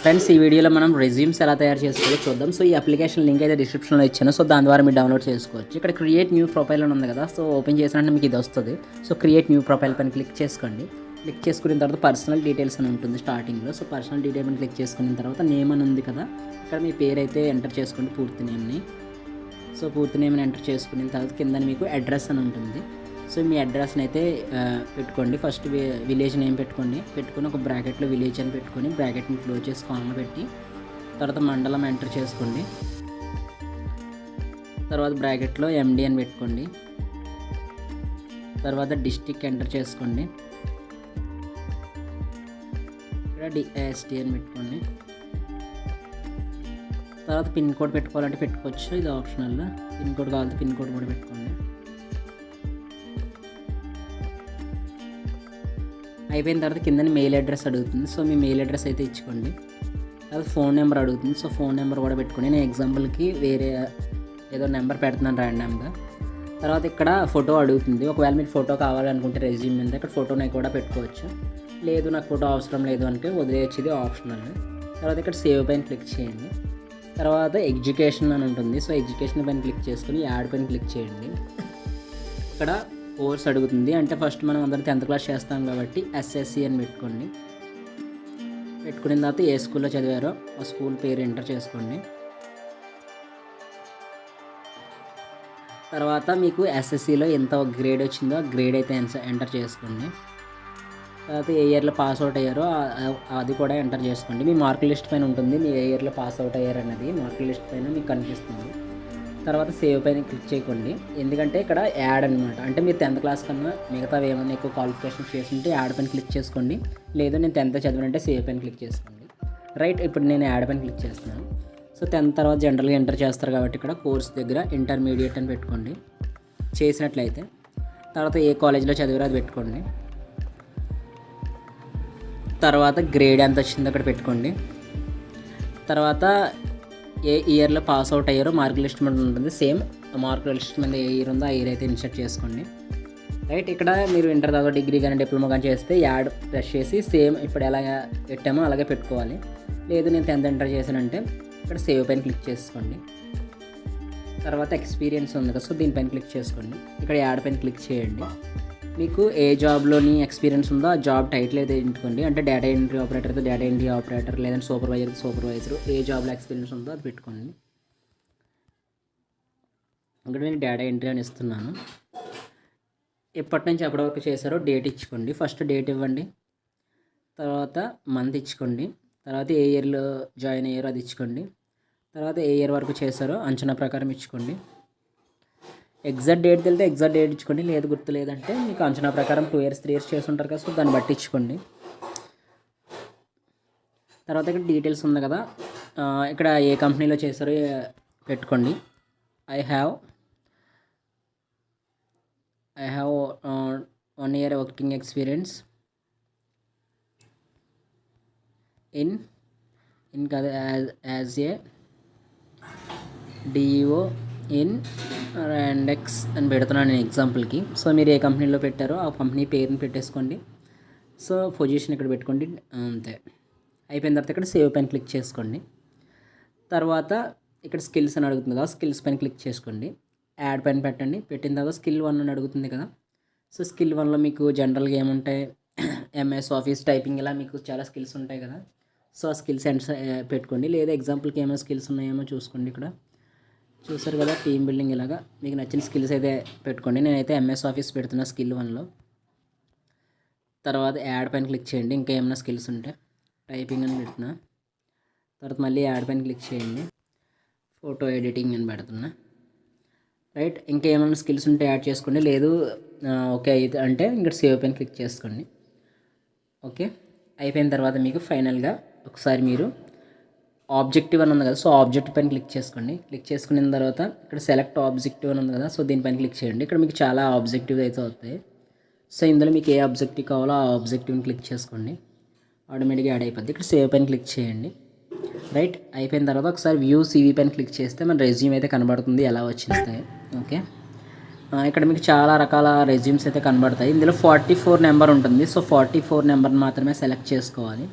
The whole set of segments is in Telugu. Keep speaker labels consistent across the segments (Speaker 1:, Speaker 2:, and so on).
Speaker 1: ఫ్రెండ్స్, ఈ వీడియోలో మనం రెజ్యూమ్స్ ఎలా తయారు చేసుకోవాలో చూద్దాం. సో ఈ అప్లికేషన్ లింక్ అయితే డిస్క్రిప్షన్లో ఇచ్చాను. సో దాని ద్వారా మీరు డౌన్లోడ్ చేసుకోవచ్చు. ఇక్కడ క్రియేట్ న్యూ ప్రొఫైల్ అని ఉంది కదా, సో ఓపెన్ చేసినట్టు మీకు ఇది వస్తుంది. సో క్రియేట్ న్యూ ప్రొఫైల్ పైన క్లిక్ చేసుకోండి. క్లిక్ చేసుకున్న తర్వాత పర్సనల్ డీటెయిల్స్ అని ఉంటుంది స్టార్టింగ్లో. సో పర్సనల్ డీటెయిల్ అని క్లిక్ చేసుకున్న తర్వాత నేమ్ అని ఉంది కదా, ఇక్కడ మీ పేరు అయితే ఎంటర్ చేసుకోండి, పూర్తి నేమ్ని. సో పూర్తి నేమ్ని ఎంటర్ చేసుకున్న తర్వాత కింద మీకు అడ్రస్ అని ఉంటుంది. సో మీ అడ్రస్ని అయితే పెట్టుకోండి. ఫస్ట్ విలేజ్ నేమ్ పెట్టుకొని ఒక బ్రాకెట్లో విలేజ్ అని పెట్టుకొని బ్రాకెట్ని క్లోజ్ చేసి కామా పెట్టి తర్వాత మండలం ఎంటర్ చేసుకోండి. తర్వాత బ్రాకెట్లో ఎండి అని పెట్టుకోండి. తర్వాత డిస్ట్రిక్ట్ ఎంటర్ చేసుకోండి. ఇక్కడ డిఎస్టీ అని పెట్టుకోండి. తర్వాత పిన్ కోడ్ పెట్టుకోవాలంటే పెట్టుకోవచ్చు, ఇది ఆప్షనల్. పిన్ కోడ్ కావాలంటే పిన్ కోడ్ కూడా పెట్టుకోండి. అయిపోయిన తర్వాత కింద మెయిల్ అడ్రస్ అడుగుతుంది. సో మీ మెయిల్ అడ్రస్ అయితే ఇచ్చుకోండి. తర్వాత ఫోన్ నెంబర్ అడుగుతుంది. సో ఫోన్ నెంబర్ కూడా పెట్టుకోండి. నేను ఎగ్జాంపుల్కి వేరే ఏదో నెంబర్ పెడుతున్నాను ర్యాండమ్గా. తర్వాత ఇక్కడ ఫోటో అడుగుతుంది. ఒకవేళ మీరు ఫోటో కావాలనుకుంటే రెజ్యూమ్ మీద ఇక్కడ ఫోటోని కూడా పెట్టుకోవచ్చు. లేదు నాకు ఫోటో అవసరం లేదు అంటే వదిలేయచ్చు, ఇది ఆప్షనల్. తర్వాత ఇక్కడ సేవ్ పైన క్లిక్ చేయండి. తర్వాత ఎడ్యుకేషన్ అని ఉంటుంది. సో ఎడ్యుకేషన్ పైన క్లిక్ చేసుకుని యాడ్ పైన క్లిక్ చేయండి. ఇక్కడ కోర్స్ అడుగుతుంది. అంటే ఫస్ట్ మనం అందరం 10th క్లాస్ చేస్తాం కాబట్టి ఎస్ఎస్సి అని పెట్టుకోండి. పెట్టుకున్న తర్వాత ఏ స్కూల్లో చదివారో ఆ స్కూల్ పేరు ఎంటర్ చేసుకోండి. తర్వాత మీకు ఎస్ఎస్సిలో ఎంత గ్రేడ్ వచ్చిందో ఆ గ్రేడ్ అయితే ఎంటర్ చేసుకోండి. తర్వాత ఏ ఇయర్లో పాస్ అవుట్ అయ్యారో అది కూడా ఎంటర్ చేసుకోండి. మీ మార్క్ లిస్ట్ పైన ఉంటుంది మీ ఏ ఇయర్లో పాస్ అవుట్ అయ్యారు అన్నది మార్క్ లిస్ట్ పైన మీకు కనిపిస్తుంది. తర్వాత సేవ్ పైన క్లిక్ చేయకండి, ఎందుకంటే ఇక్కడ యాడ్ అనమాట. అంటే మీరు 10th క్లాస్ కన్నా మిగతా ఏమైనా ఎక్కువ క్వాలిఫికేషన్ చేస్తుంటే యాడ్ పైన క్లిక్ చేసుకోండి. లేదు నేను 10th చదివానంటే సేవ్ పైన క్లిక్ చేసుకోండి. రైట్, ఇప్పుడు నేను యాడ్ పైన క్లిక్ చేస్తున్నాను. సో 10th తర్వాత జనరల్గా ఎంటర్ చేస్తారు కాబట్టి ఇక్కడ కోర్స్ దగ్గర ఇంటర్మీడియట్ అని పెట్టుకోండి చేసినట్లయితే. తర్వాత ఏ కాలేజ్లో చదివారో అది పెట్టుకోండి. తర్వాత గ్రేడ్ ఎంత వచ్చిందో అక్కడ పెట్టుకోండి. తర్వాత ఏ ఇయర్లో పాస్ అవుట్ అయ్యారో మార్క్ లిస్ట్ మీద ఉంటుంది. సేమ్ మార్క్ లిస్ట్ మీద ఏ ఇయర్ ఉందో ఆ ఇయర్ అయితే ఇన్సర్ట్ చేసుకోండి. రైట్, ఇక్కడ మీరు ఇంటర్ తర్వాత డిగ్రీ కానీ డిప్లొమా కానీ చేస్తే యాడ్ ప్రెస్ చేసి సేమ్ ఇప్పుడు ఎలా పెట్టామో అలాగే పెట్టుకోవాలి. లేదు నేను 10th ఎంటర్ చేశానంటే ఇక్కడ సేవ్ పైన క్లిక్ చేసుకోండి. తర్వాత ఎక్స్పీరియన్స్ ఉంది కదా, సో దీనిపైన క్లిక్ చేసుకోండి. ఇక్కడ యాడ్ పైన క్లిక్ చేయండి. మీకు ఏ జాబ్లోని ఎక్స్పీరియన్స్ ఉందో ఆ జాబ్ టైటిల్ అయితే ఎంచుకోండి. అంటే డేటా ఎంట్రీ ఆపరేటర్ అయితే డేటా ఎంట్రీ ఆపరేటర్, లేదంటే సూపర్వైజర్ ఏ జాబ్లో ఎక్స్పీరియన్స్ ఉందో అది పెట్టుకోండి. ఇక్కడ నేను డేటా ఎంట్రీ అని ఇస్తున్నాను. ఎప్పటి నుంచి ఎప్పటి వరకు చేశారో డేట్ ఇచ్చుకోండి. ఫస్ట్ డేట్ ఇవ్వండి, తర్వాత మంత్ ఇచ్చుకోండి, తర్వాత ఏ ఇయర్లో జాయిన్ అయ్యారో అది ఇచ్చుకోండి, తర్వాత ఏ ఇయర్ వరకు చేశారో అంచనా ప్రకారం ఇచ్చుకోండి. ఎగ్జాక్ట్ డేట్ తెలితే ఎగ్జాక్ట్ డేట్ ఇచ్చుకోండి. లేదు గుర్తు లేదంటే మీకు అంచనా ప్రకారం 2 years 3 years చేస్తుంటారు కదా, సో దాన్ని బట్టి ఇచ్చుకోండి. తర్వాత ఇక్కడ డీటెయిల్స్ ఉంది కదా, ఇక్కడ ఏ కంపెనీలో చేశారో పెట్టుకోండి. I have 1 year working experience in కదా యాజ్ ఏ డిఓ ఇన్ ర్యాండెక్స్ అని పెడుతున్నాను నేను ఎగ్జాంపుల్కి. సో మీరు ఏ కంపెనీలో పెట్టారో ఆ కంపెనీ పేరుని పెట్టేసుకోండి. సో పొజిషన్ ఇక్కడ పెట్టుకోండి, అంతే. అయిపోయిన తర్వాత ఇక్కడ సేవ్ పైన క్లిక్ చేసుకోండి. తర్వాత ఇక్కడ స్కిల్స్ అని అడుగుతుంది కదా, స్కిల్స్ పైన క్లిక్ చేసుకోండి. యాడ్ పైన పెట్టండి. పెట్టిన తర్వాత స్కిల్ 1 అని అడుగుతుంది కదా, సో స్కిల్ 1లో మీకు జనరల్గా ఏముంటాయి, ఎంఎస్ ఆఫీస్ టైపింగ్ ఇలా మీకు చాలా స్కిల్స్ ఉంటాయి కదా, సో ఆ స్కిల్స్ పెట్టుకోండి. లేదా ఎగ్జాంపుల్కి ఏమైనా స్కిల్స్ ఉన్నాయేమో చూసుకోండి. ఇక్కడ చూసారు కదా టీమ్ బిల్డింగ్, ఇలాగా మీకు నచ్చిన స్కిల్స్ అయితే పెట్టుకోండి. నేనైతే ఎంఎస్ ఆఫీస్ పెడుతున్నా స్కిల్ 1లో. తర్వాత యాడ్ పైన క్లిక్ చేయండి. ఇంకా ఏమైనా స్కిల్స్ ఉంటే టైపింగ్ అని పెడుతున్నా. తర్వాత మళ్ళీ యాడ్ పైన క్లిక్ చేయండి. ఫోటో ఎడిటింగ్ అని పెడుతున్నా. రైట్, ఇంకా ఏమైనా స్కిల్స్ ఉంటే యాడ్ చేసుకోండి. లేదు ఓకే అయితే అంటే ఇక్కడ సేవ్ పైన క్లిక్ చేసుకోండి. ఓకే, అయిపోయిన తర్వాత మీకు ఫైనల్గా ఒకసారి మీరు ఆబ్జెక్టివ్ అని ఉంది కదా, సో ఆబ్జెక్టివ్ పైన క్లిక్ చేసుకోండి. క్లిక్ చేసుకున్న తర్వాత ఇక్కడ సెలెక్ట్ ఆబ్జెక్టివ్ అని ఉంది కదా, సో దీనిపైన క్లిక్ చేయండి. ఇక్కడ మీకు చాలా ఆబ్జెక్టివ్ అయితే అవుతాయి. సో ఇందులో మీకు ఏ ఆబ్జెక్టివ్ కావాలో ఆ ఆబ్జెక్టివ్ని క్లిక్ చేసుకోండి, ఆటోమేటిక్గా యాడ్ అయిపోద్ది. ఇక్కడ సేవ్ పైన క్లిక్ చేయండి. రైట్, అయిపోయిన తర్వాత ఒకసారి వ్యూ CV పైన క్లిక్ చేస్తే మన రెజ్యూమ్ అయితే కనబడుతుంది ఎలా వచ్చిస్తాయి. ఓకే, ఇక్కడ మీకు చాలా రకాల రెజ్యూమ్స్ అయితే కనబడతాయి. ఇందులో 44 నెంబర్ ఉంటుంది. సో 44 నెంబర్ని మాత్రమే సెలెక్ట్ చేసుకోవాలి.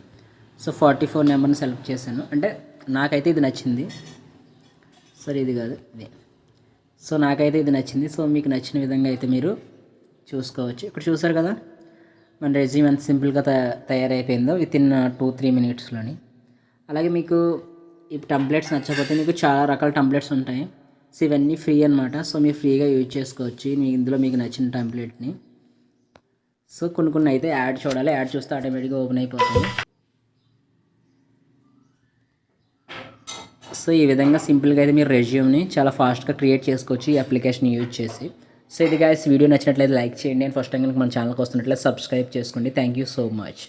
Speaker 1: సో 44 నెంబర్ని సెలెక్ట్ చేశాను. అంటే నాకైతే ఇది నచ్చింది. సరే ఇది కాదు ఇది. సో నాకైతే ఇది నచ్చింది. సో మీకు నచ్చిన విధంగా అయితే మీరు చూసుకోవచ్చు. ఇక్కడ చూసారు కదా మన రెజ్యూమ్ ఎంత సింపుల్గా తయారైపోయిందో వితిన్ 2-3 మినిట్స్లోని. అలాగే మీకు ఈ టెంప్లెట్స్ నచ్చకపోతే మీకు చాలా రకాల టెంప్లెట్స్ ఉంటాయి. సో ఇవన్నీ ఫ్రీ అనమాట. సో మీరు ఫ్రీగా యూజ్ చేసుకోవచ్చు ఇందులో మీకు నచ్చిన టెంప్లెట్ని. సో కొన్ని అయితే యాడ్ చూడాలి. యాడ్ చూస్తే ఆటోమేటిక్గా ఓపెన్ అయిపోతుంది. సో ఈ విధంగా సింపుల్గా అయితే మీరు రెజ్యూమ్ని చాలా ఫాస్ట్గా క్రియేట్ చేసుకోవచ్చు ఈ అప్లికేషన్ యూజ్ చేసి. సో ఇది గైస్ వీడియో నచ్చినట్లయితే లైక్ చేయండి. అండ్ ఫస్ట్ టైం కనుక మన ఛానల్కి వస్తున్నట్లయితే సబ్స్క్రైబ్ చేసుకోండి. Thank you so much.